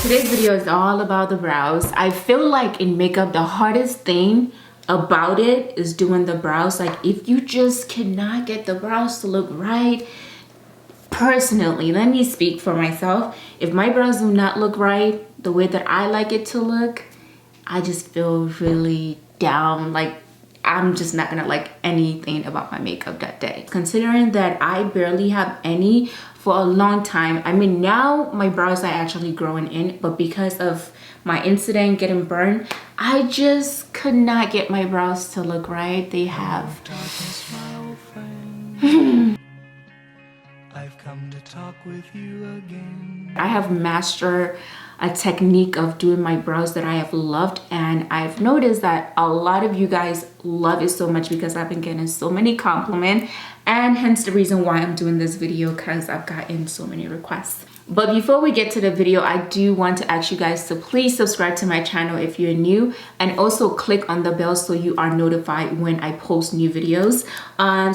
Today's video is all about the brows. I feel like in makeup, the hardest thing about it is doing the brows. Like if you just cannot get the brows to look right, personally, let me speak for myself. If my brows do not look right the way that I like it to look, I just feel really down. Like I'm just not gonna like anything about my makeup that day. Considering that I barely have any for a long time. I mean, now my brows are actually growing in, but because of my incident getting burned, I just could not get my brows to look right. They have I've come to talk with you again. I have mastered a technique of doing my brows that I have loved, and I've noticed that a lot of you guys love it so much because I've been getting so many compliments, and hence the reason why I'm doing this video, because I've gotten so many requests. But before we get to the video, I do want to ask you guys to please subscribe to my channel if you're new, and also click on the bell so you are notified when I post new videos.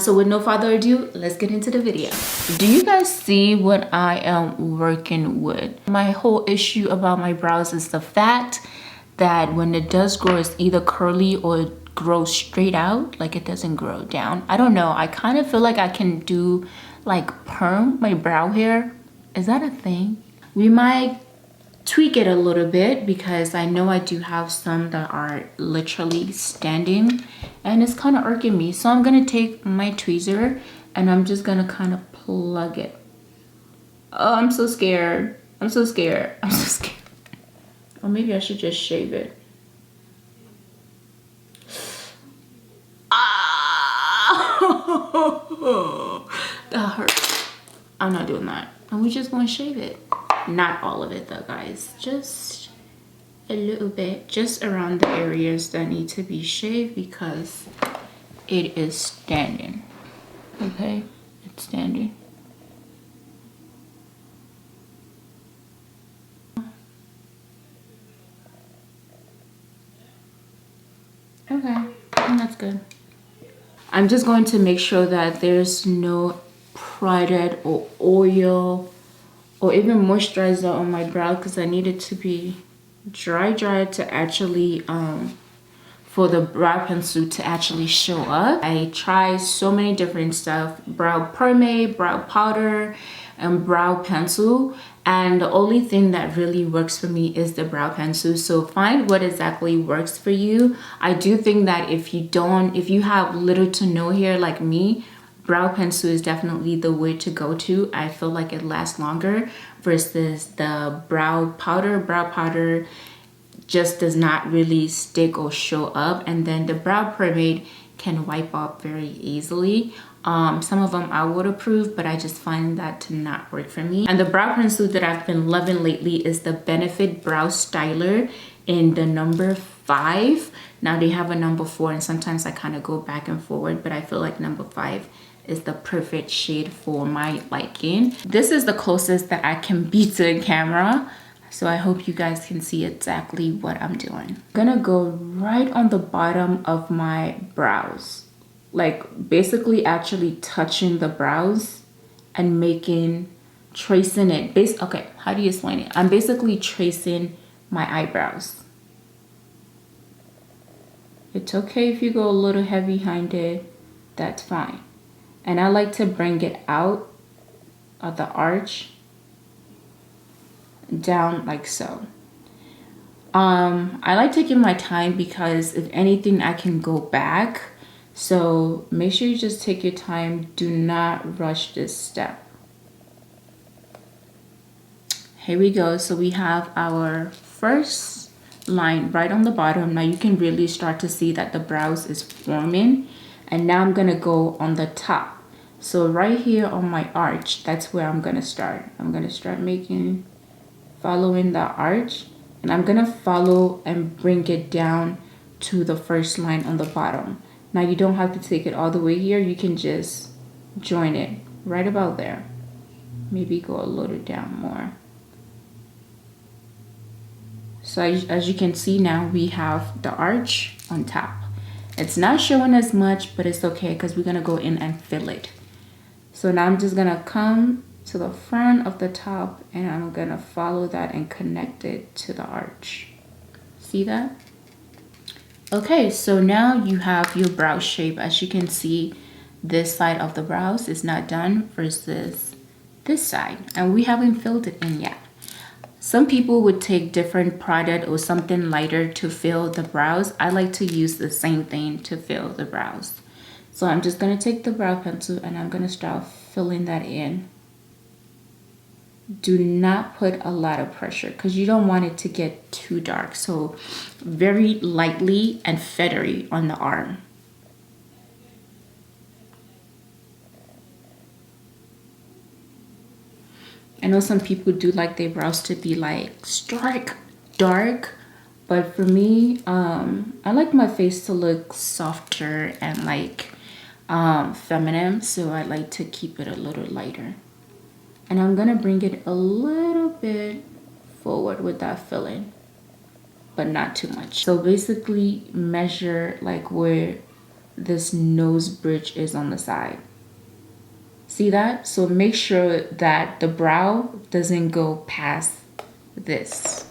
So with no further ado, let's get into the video. Do you guys see what I am working with? My whole issue about my brows is the fact that when it does grow, it's either curly or it grows straight out, like it doesn't grow down. I don't know. I kind of feel like I can do like perm my brow hair. Is that a thing? We might tweak it a little bit because I know I do have some that are literally standing and it's kind of irking me. So I'm gonna take my tweezer and I'm just gonna kind of plug it. Oh, I'm so scared. I'm so scared. I'm so scared. Or maybe I should just shave it. Ah! That hurts. I'm not doing that. And we just want to shave it. Not all of it though, guys. Just a little bit. Just around the areas that need to be shaved because it is standing. Okay? It's standing. Okay. And that's good. I'm just going to make sure that there's no product or oil or even moisturizer on my brow because I need it to be dry to actually for the brow pencil to actually show up. I try so many different stuff: brow pomade, brow powder, and brow pencil, and the only thing that really works for me is the brow pencil. So find what exactly works for you. I do think that if you have little to no hair like me, brow pencil is definitely the way to go to. I feel like it lasts longer versus the brow powder. Brow powder just does not really stick or show up, and then the brow pomade can wipe off very easily. Some of them are waterproof, but I just find that to not work for me. And the brow pencil that I've been loving lately is the Benefit Brow Styler in the number 5. Now they have a number 4, and sometimes I kind of go back and forward, but I feel like number 5 is the perfect shade for my liking. This is the closest that I can be to the camera, so I hope you guys can see exactly what I'm doing. I'm gonna go right on the bottom of my brows, like basically actually touching the brows and tracing it. Okay, how do you explain it? I'm basically tracing my eyebrows. It's okay if you go a little heavy-handed, that's fine. And I like to bring it out of the arch down like so. I like taking my time because if anything I can go back. So make sure you just take your time. Do not rush this step. Here we go. So we have our first line right on the bottom. Now you can really start to see that the brows is forming. And now I'm gonna go on the top. So right here on my arch, that's where I'm gonna start. I'm gonna start following the arch, and I'm gonna follow and bring it down to the first line on the bottom. Now you don't have to take it all the way here. You can just join it right about there. Maybe go a little down more. So as you can see now, we have the arch on top. It's not showing as much, but it's okay because we're gonna go in and fill it. So now I'm just gonna come to the front of the top, and I'm gonna follow that and connect it to the arch. See that? Okay, so now you have your brow shape. As you can see, this side of the brows is not done versus this side, and we haven't filled it in yet. Some people would take different product or something lighter to fill the brows. I like to use the same thing to fill the brows. So I'm just gonna take the brow pencil and I'm gonna start filling that in. Do not put a lot of pressure because you don't want it to get too dark. So very lightly and feathery on the arm. I know some people do like their brows to be like stark dark, but for me, I like my face to look softer and like feminine, so I like to keep it a little lighter. And I'm gonna bring it a little bit forward with that filling, but not too much. So basically measure like where this nose bridge is on the side. See that? So make sure that the brow doesn't go past this.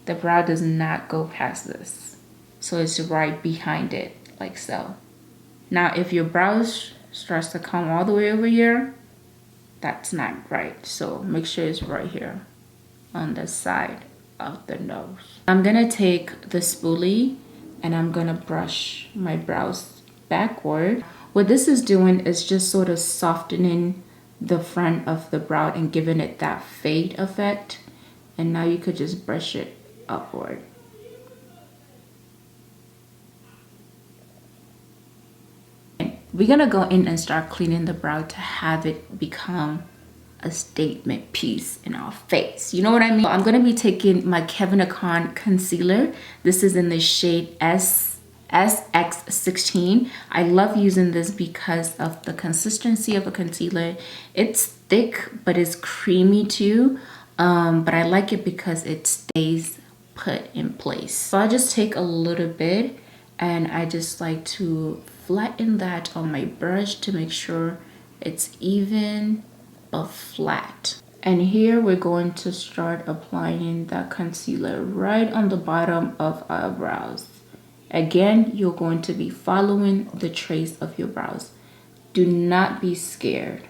The brow does not go past this. So it's right behind it, like so. Now, if your brows starts to come all the way over here, that's not right. So make sure it's right here on the side of the nose. I'm gonna take the spoolie and I'm gonna brush my brows backward. What this is doing is just sort of softening the front of the brow and giving it that fade effect. And now you could just brush it upward. We're gonna go in and start cleaning the brow to have it become a statement piece in our face. You know what I mean? I'm gonna be taking my Kevyn Aucoin concealer. This is in the shade SX16. I love using this because of the consistency of a concealer. It's thick, but it's creamy too. But I like it because it stays put in place. So I just take a little bit and I just like to flatten that on my brush to make sure it's even but flat. And here we're going to start applying that concealer right on the bottom of our brows. Again, you're going to be following the trace of your brows. Do not be scared.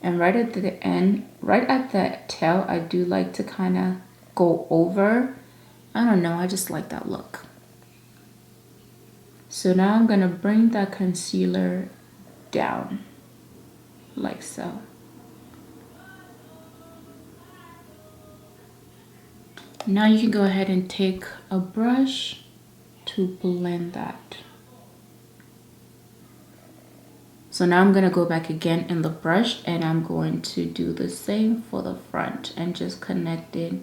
And right at the end, right at the tail, I do like to kind of go over. I don't know, I just like that look. So now I'm gonna bring that concealer down, like so. Now you can go ahead and take a brush to blend that. So now I'm gonna go back again in the brush and I'm going to do the same for the front and just connect it.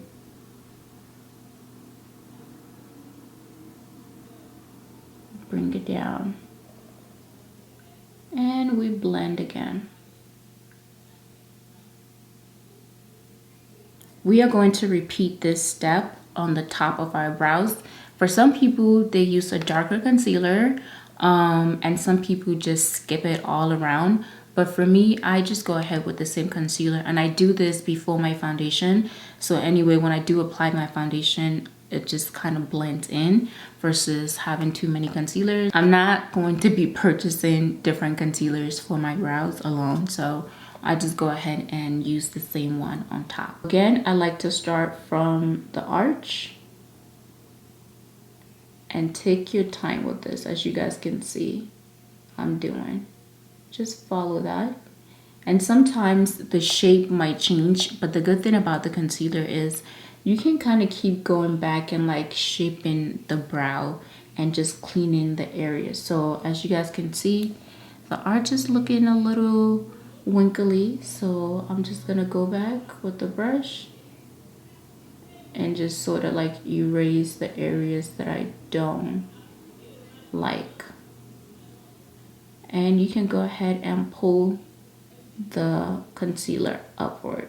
Bring it down. And we blend again. We are going to repeat this step on the top of our brows. For some people, they use a darker concealer. And some people just skip it all around, but for me, I just go ahead with the same concealer, and I do this before my foundation. So anyway, when I do apply my foundation, it just kind of blends in versus having too many concealers. I'm not going to be purchasing different concealers for my brows alone, so I just go ahead and use the same one on top. Again, I like to start from the arch. And take your time with this, as you guys can see I'm doing. Just follow that. And sometimes the shape might change, but the good thing about the concealer is you can kind of keep going back and like shaping the brow and just cleaning the area. So as you guys can see, the arch is looking a little winkly. So I'm just gonna go back with the brush and just sort of like erase the areas that I don't like. And you can go ahead and pull the concealer upward.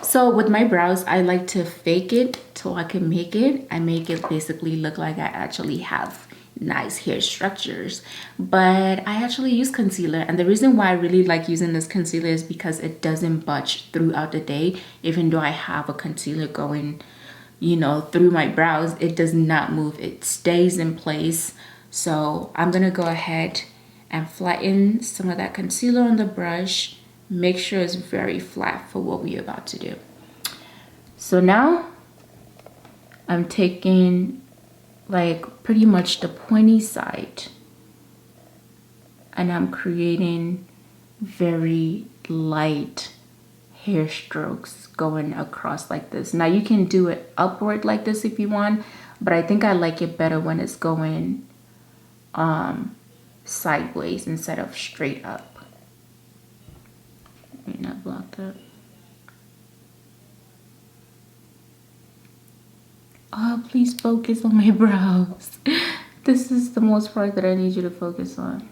So with my brows, I like to fake it till I can make it. I make it basically look like I actually have nice hair structures, but I actually use concealer, and the reason why I really like using this concealer is because it doesn't budge throughout the day. Even though I have a concealer going, you know, through my brows, it does not move. It stays in place. So I'm gonna go ahead and flatten some of that concealer on the brush. Make sure it's very flat for what we're about to do. So now I'm taking like pretty much the pointy side, and I'm creating very light hair strokes going across like this. Now you can do it upward like this if you want, but I think I like it better when it's going sideways instead of straight up. Let me not block that. Oh, please focus on my brows. This is the most part that I need you to focus on.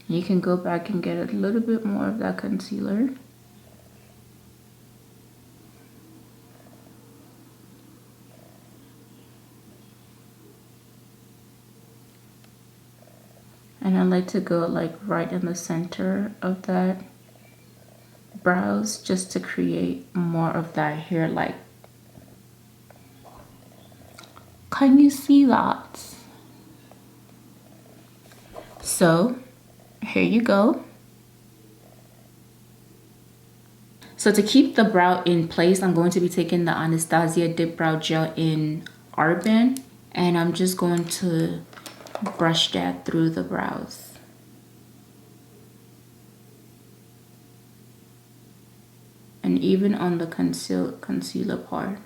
You can go back and get a little bit more of that concealer. And I like to go like right in the center of that brows just to create more of that hair like. Can you see that? So here you go. So to keep the brow in place, I'm going to be taking the Anastasia Dip Brow Gel in Arbon, and I'm just going to brush that through the brows. And even on the concealer part.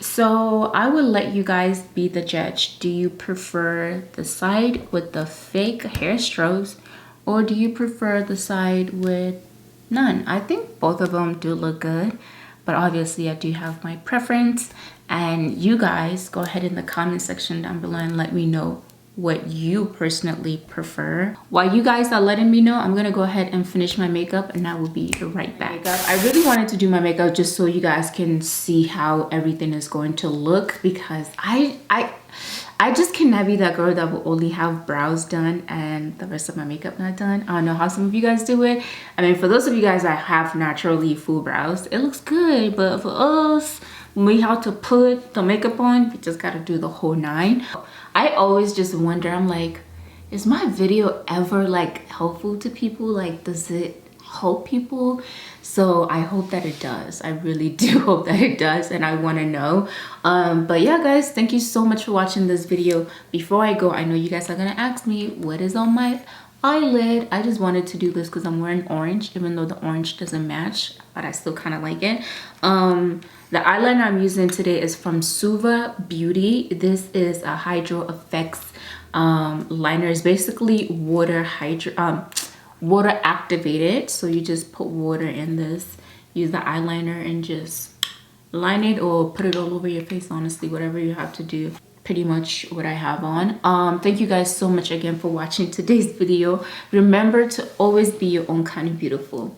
So I will let you guys be the judge. Do you prefer the side with the fake hair strokes, or do you prefer the side with none? I think both of them do look good, but obviously I do have my preference, and you guys go ahead in the comment section down below and let me know what you personally prefer. While you guys are letting me know, I'm gonna go ahead and finish my makeup, and I will be right back. I really wanted to do my makeup just so you guys can see how everything is going to look, because I just cannot be that girl that will only have brows done and the rest of my makeup not done. I don't know how some of you guys do it. I mean, for those of you guys that have naturally full brows, it looks good, but for us, when we have to put the makeup on, we just gotta do the whole 9. I always just wonder, I'm like, is my video ever like helpful to people? Like, does it help people? So I hope that it does. I really do hope that it does, and I want to know. But yeah, guys, thank you so much for watching this video. Before I go, I know you guys are gonna ask me what is on my eyelid. I just wanted to do this because I'm wearing orange, even though the orange doesn't match, but I still kind of like it. The eyeliner I'm using today is from Suva Beauty. This is a Hydro Effects liner. It's basically water activated. So you just put water in this, use the eyeliner, and just line it or put it all over your face. Honestly, whatever you have to do. Pretty much what I have on. Thank you guys so much again for watching today's video. Remember to always be your own kind of beautiful.